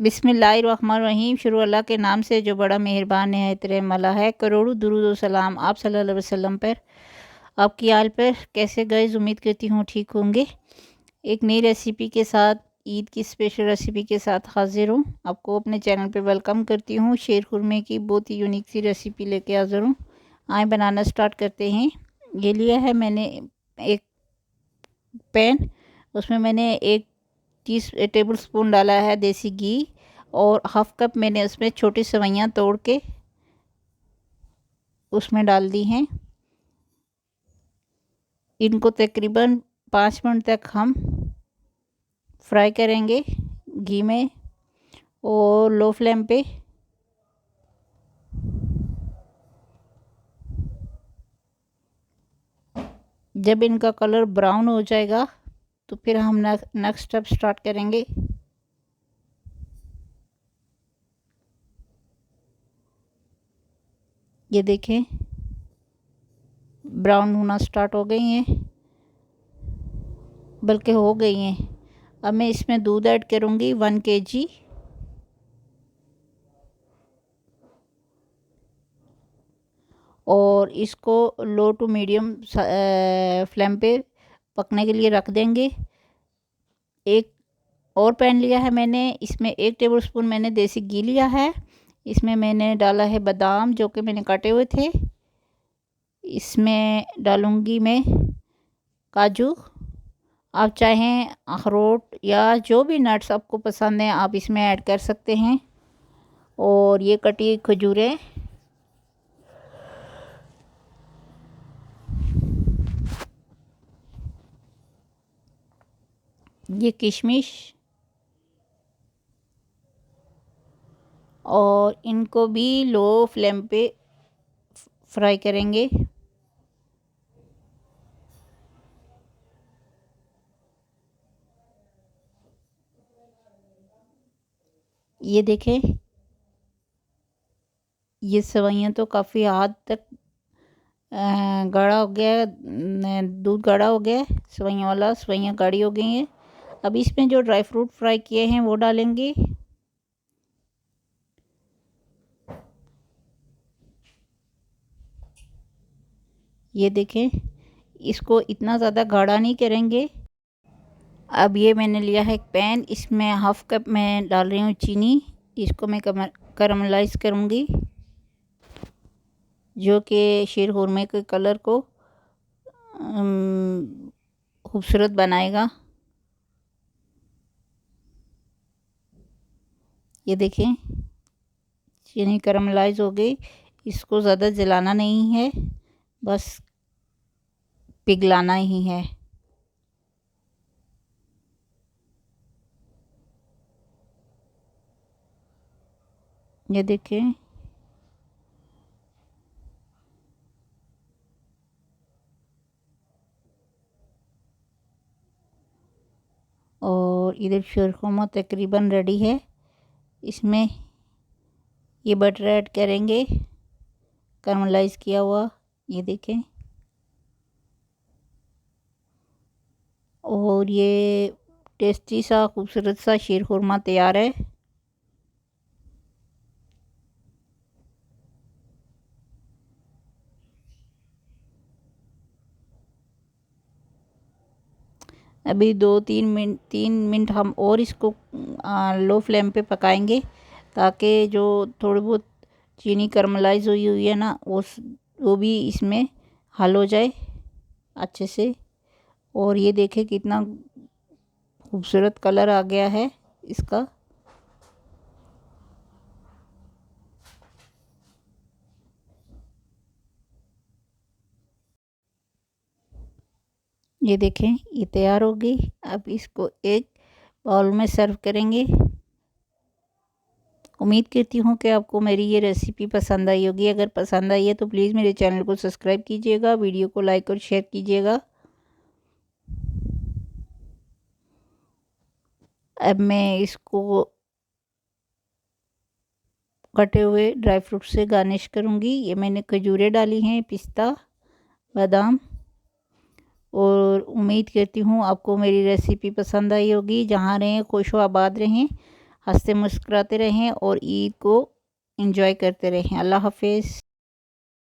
बिस्मिल्लाहिर्रहमानिर्रहीम। शुरू अल्लाह के नाम से जो बड़ा मेहरबान नहायत रहम वाला है। करोड़ों दुरूद व सलाम आप सल्लल्लाहु अलैहि वसल्लम पर, आपकी आल पर। कैसे गाइस, उम्मीद करती हूँ ठीक होंगे। एक नई रेसिपी के साथ, ईद की स्पेशल रेसिपी के साथ हाजिर हूँ। आपको अपने चैनल पे वेलकम करती हूँ। शेर खुरमे की बहुत ही यूनिक सी रेसिपी लेके हाजिर हूँ। आए बनाना स्टार्ट करते हैं। ये लिया है मैंने एक पैन, उसमें मैंने 1 टेबल स्पून डाला है देसी घी और हाफ कप मैंने उसमें छोटी सेवइयाँ तोड़ के उसमें डाल दी हैं। इनको तकरीबन 5 मिनट तक हम फ्राई करेंगे घी में और लो फ्लेम पे। जब इनका कलर ब्राउन हो जाएगा तो फिर हम नेक्स्ट स्टेप स्टार्ट करेंगे। ये देखें, ब्राउन होना स्टार्ट हो गई हैं, बल्कि हो गई हैं। अब मैं इसमें दूध ऐड करूँगी 1 kg। और इसको लो टू मीडियम फ्लेम पे पकने के लिए रख देंगे। एक और पैन लिया है मैंने, इसमें 1 टेबल स्पून मैंने देसी घी लिया है। इसमें मैंने डाला है बादाम जो कि मैंने काटे हुए थे। इसमें डालूंगी मैं काजू। आप चाहें अखरोट या जो भी नट्स आपको पसंद हैं आप इसमें ऐड कर सकते हैं। और ये कटी खजूरें, ये किशमिश, और इनको भी लो फ्लेम पे फ्राई करेंगे। ये देखें, ये सेवइयाँ तो काफ़ी हद तक गाढ़ा हो गया है, दूध गाढ़ा हो गया है सेवइयाँ वाला। सेवइयाँ गाढ़ी हो गई हैं। अब इसमें जो ड्राई फ्रूट फ्राई किए हैं वो डालेंगे। ये देखें, इसको इतना ज़्यादा गाढ़ा नहीं करेंगे। अब ये मैंने लिया है एक पैन, इसमें हाफ कप मैं डाल रही हूँ चीनी। इसको मैं कैरमलाइज करूँगी जो कि शीर खुरमे के कलर को खूबसूरत बनाएगा। ये देखें, चीनी कैरमलाइज हो गई। इसको ज़्यादा जलाना नहीं है, बस पिघलाना ही है। ये देखें, और इधर शीरखुरमा तकरीबन रेडी है। इसमें ये बटर ऐड करेंगे कैरमलाइज किया हुआ। ये देखें, और ये टेस्टी सा खूबसूरत सा शीर खुरमा तैयार है। अभी 3 मिनट हम और इसको लो फ्लेम पे पकाएंगे ताकि जो थोड़ी बहुत चीनी कैरमलाइज हुई हुई है ना वो भी इसमें हल हो जाए अच्छे से। और ये देखें कितना खूबसूरत कलर आ गया है इसका। ये देखें, ये तैयार हो गई। अब इसको एक बाउल में सर्व करेंगे। उम्मीद करती हूँ कि आपको मेरी ये रेसिपी पसंद आई होगी। अगर पसंद आई है तो प्लीज़ मेरे चैनल को सब्सक्राइब कीजिएगा, वीडियो को लाइक और शेयर कीजिएगा। अब मैं इसको कटे हुए ड्राई फ्रूट से गार्निश करूँगी। ये मैंने खजूरें डाली हैं, पिस्ता, बादाम। और उम्मीद करती हूँ आपको मेरी रेसिपी पसंद आई होगी। जहाँ रहें खुश हो आबाद रहें। हंसते मुस्कुराते रहें और ईद को एंजॉय करते रहें। अल्लाह हाफिज़।